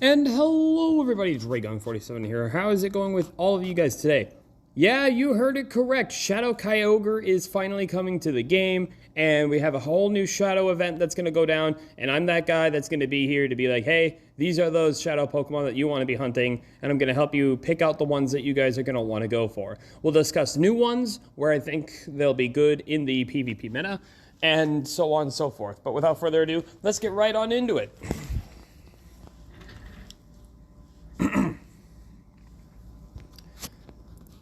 And hello everybody, it's Raygung47 here. How is it going with all of you guys today? Yeah, you heard it correct. Shadow Kyogre is finally coming to the game, and we have a whole new Shadow event that's going to go down, and I'm that guy that's going to be here to be like, hey, these are those Shadow Pokemon that you want to be hunting, and I'm going to help you pick out the ones that you guys are going to want to go for. We'll discuss new ones, where I think they'll be good in the PvP meta, and so on and so forth. But without further ado, let's get right on into it.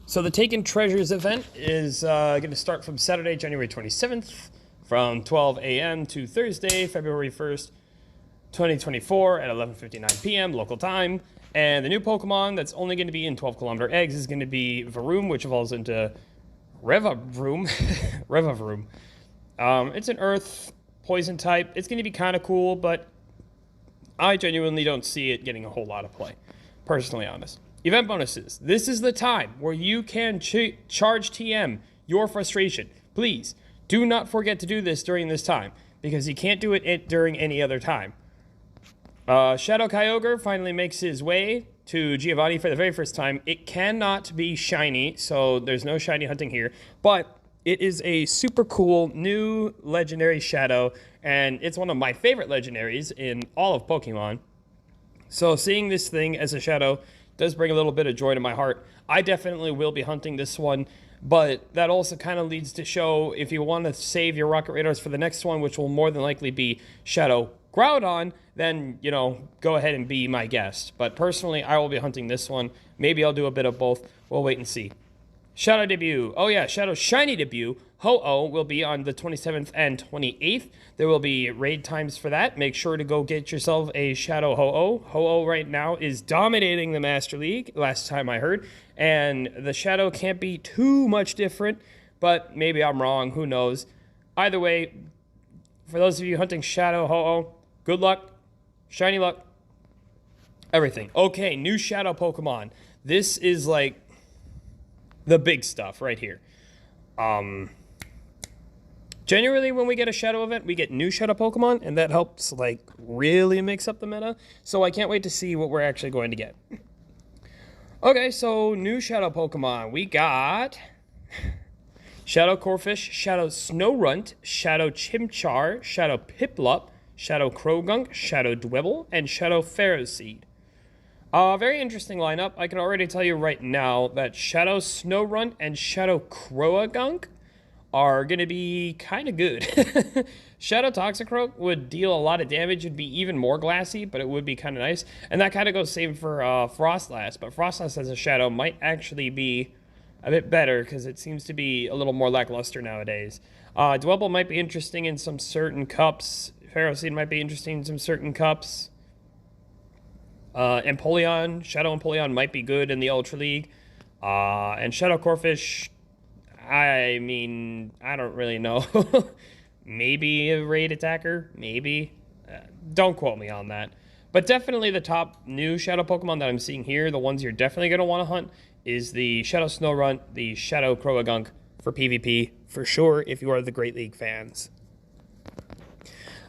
So the Taken Treasures event is going to start from Saturday, January 27th, from 12 a.m. to Thursday, February 1st, 2024 at 11:59 p.m. local time. And the new Pokemon that's only going to be in 12-kilometer eggs is going to be Varoom, which evolves into Revavroom. Revavroom. It's an Earth poison type. It's going to be kind of cool, but I genuinely don't see it getting a whole lot of play. Personally honest. Event bonuses. This is the time where you can charge TM your frustration. Please do not forget to do this during this time, because you can't do it during any other time. Shadow Kyogre finally makes his way to Giovanni for the very first time. It cannot be shiny, so there's no shiny hunting here, but it is a super cool new legendary Shadow, and it's one of my favorite legendaries in all of Pokemon. So seeing this thing as a Shadow does bring a little bit of joy to my heart. I definitely will be hunting this one, but that also kind of leads to show if you want to save your Rocket Radars for the next one, which will more than likely be Shadow Groudon, then, you know, go ahead and be my guest. But personally, I will be hunting this one. Maybe I'll do a bit of both. We'll wait and see. Shadow debut. Oh yeah, Shadow Shiny debut. Ho-Oh will be on the 27th and 28th. There will be raid times for that. Make sure to go get yourself a Shadow Ho-Oh. Ho-Oh right now is dominating the Master League, last time I heard. And the Shadow can't be too much different, but maybe I'm wrong. Who knows? Either way, for those of you hunting Shadow Ho-Oh, good luck. Shiny luck. Everything. Okay, new Shadow Pokemon. This is like the big stuff right here. Generally, when we get a Shadow event, we get new Shadow Pokemon, and that helps, like, really mix up the meta. So I can't wait to see what we're actually going to get. Okay, so new Shadow Pokemon. We got Shadow Corphish, Shadow Snorunt, Shadow Chimchar, Shadow Piplup, Shadow Krogunk, Shadow Dwebble, and Shadow Ferroseed. Very interesting lineup. I can already tell you right now that Shadow Snorunt and Shadow Croagunk are going to be kind of good. Shadow Toxicroak would deal a lot of damage. It'd be even more glassy, but it would be kind of nice. And that kind of goes same for Frostlass. But Frostlass as a Shadow might actually be a bit better, because it seems to be a little more lackluster nowadays. Dwebble might be interesting in some certain cups. Ferroseed might be interesting in some certain cups. Empoleon, Shadow Empoleon might be good in the Ultra League. And Shadow Corphish, I mean, I don't really know. Maybe a raid attacker, maybe. Don't quote me on that. But definitely the top new Shadow Pokemon that I'm seeing here, the ones you're definitely going to want to hunt, is the Shadow Snorunt, the Shadow Croagunk for PvP, for sure, if you are the Great League fans.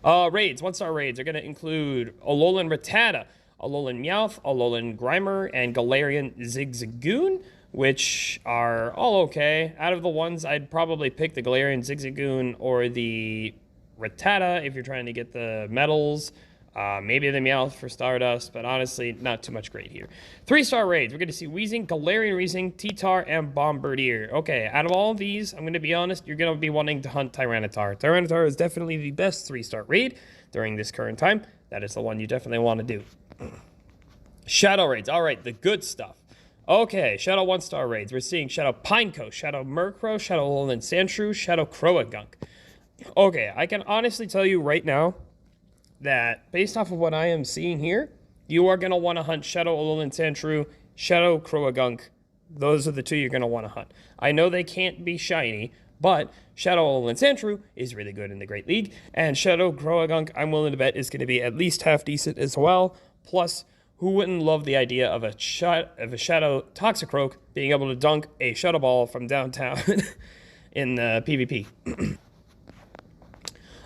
Raids, 1-star raids are going to include Alolan Rattata, Alolan Meowth, Alolan Grimer, and Galarian Zigzagoon, which are all okay. Out of the ones, I'd probably pick the Galarian Zigzagoon or the Rattata if you're trying to get the medals. Maybe the Meowth for Stardust, but honestly, not too much great here. 3-star raids. We're going to see Weezing, Galarian Weezing, T-Tar, and Bombardier. Okay, out of all of these, I'm going to be honest, you're going to be wanting to hunt Tyranitar. Tyranitar is definitely the best 3-star raid during this current time. That is the one you definitely want to do. Shadow raids. All right, the good stuff. Okay, Shadow 1-star raids. We're seeing Shadow Pineco, Shadow Murkrow, Shadow Alolan Sandshrew, Shadow Croagunk. Okay, I can honestly tell you right now that based off of what I am seeing here, you are going to want to hunt Shadow Alolan Sandshrew, Shadow Croagunk. Those are the two you're going to want to hunt. I know they can't be shiny, but Shadow Alolan Sandshrew is really good in the Great League, and Shadow Croagunk, I'm willing to bet, is going to be at least half decent as well. Plus, who wouldn't love the idea of a Shadow Toxicroak being able to dunk a Shadow Ball from downtown in PvP?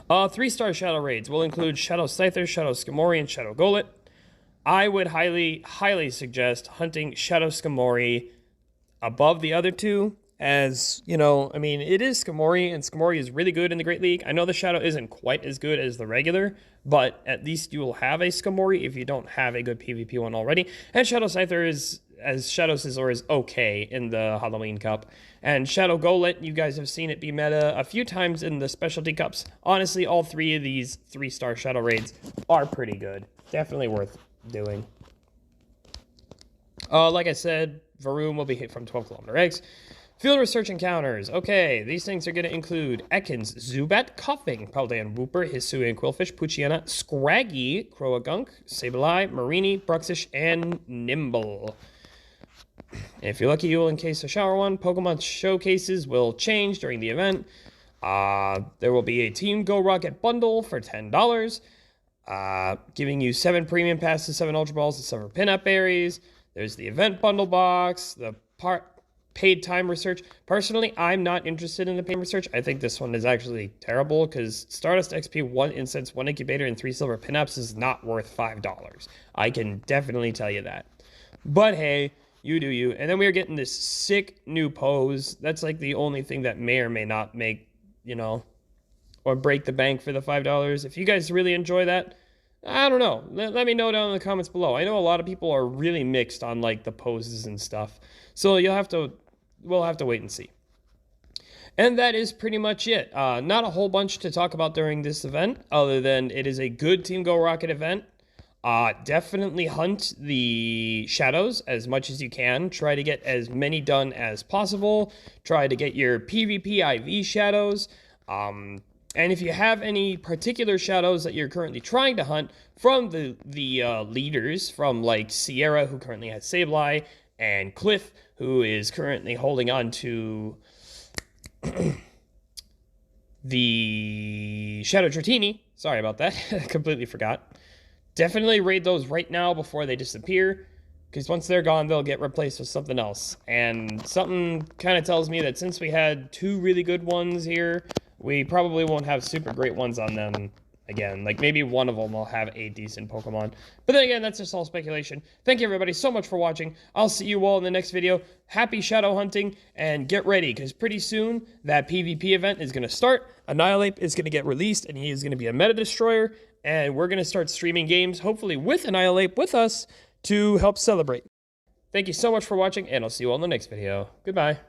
3-star Shadow raids will include Shadow Scyther, Shadow Skarmory, and Shadow Golett. I would highly suggest hunting Shadow Skamori above the other two. As, you know, I mean, it is Skamori, and Skamori is really good in the Great League. I know the Shadow isn't quite as good as the regular, but at least you will have a Skamori if you don't have a good PvP one already. And Shadow Scyther is, as Shadow Scizor, is okay in the Halloween Cup. And Shadow Golett, you guys have seen it be meta a few times in the Specialty Cups. Honestly, all three of these 3-star Shadow raids are pretty good. Definitely worth doing. Like I said, Varoom will be hit from 12-kilometer eggs. Field research encounters. Okay, these things are going to include Ekans, Zubat, Coughing, Paldean Wooper, Hisuian Quillfish, Poochyena, Scraggy, Croagunk, Sableye, Marini, Bruxish, and Nimble. If you're lucky, you will encase a Shower one. Pokemon showcases will change during the event. There will be a Team Go Rocket bundle for $10, giving you 7 premium passes, 7 Ultra Balls, and 7 pinup berries. There's the event bundle box, the paid time research. Personally, I'm not interested in the paid research. I think this one is actually terrible because Stardust XP, 1 incense, 1 incubator, and 3 silver pinups is not worth $5. I can definitely tell you that. But hey, you do you. And then we are getting this sick new pose. That's like the only thing that may or may not make, you know, or break the bank for the $5. If you guys really enjoy that, I don't know. Let me know down in the comments below. I know a lot of people are really mixed on like the poses and stuff. So we'll have to wait and see. And that is pretty much it. Not a whole bunch to talk about during this event, other than it is a good Team Go Rocket event. Definitely hunt the shadows as much as you can. Try to get as many done as possible. Try to get your PvP IV shadows. And if you have any particular shadows that you're currently trying to hunt from the leaders, from like Sierra, who currently has Sableye, and Cliff, who is currently holding on to the Shadow Dratini. Sorry about that. Completely forgot. Definitely raid those right now before they disappear, because once they're gone, they'll get replaced with something else. And something kind of tells me that since we had 2 really good ones here, we probably won't have super great ones on them again. Like, maybe one of them will have a decent Pokemon. But then again, that's just all speculation. Thank you, everybody, so much for watching. I'll see you all in the next video. Happy shadow hunting, and get ready, because pretty soon, that PvP event is going to start. Annihilate is going to get released, and he is going to be a meta destroyer. And we're going to start streaming games, hopefully with Annihilate with us, to help celebrate. Thank you so much for watching, and I'll see you all in the next video. Goodbye.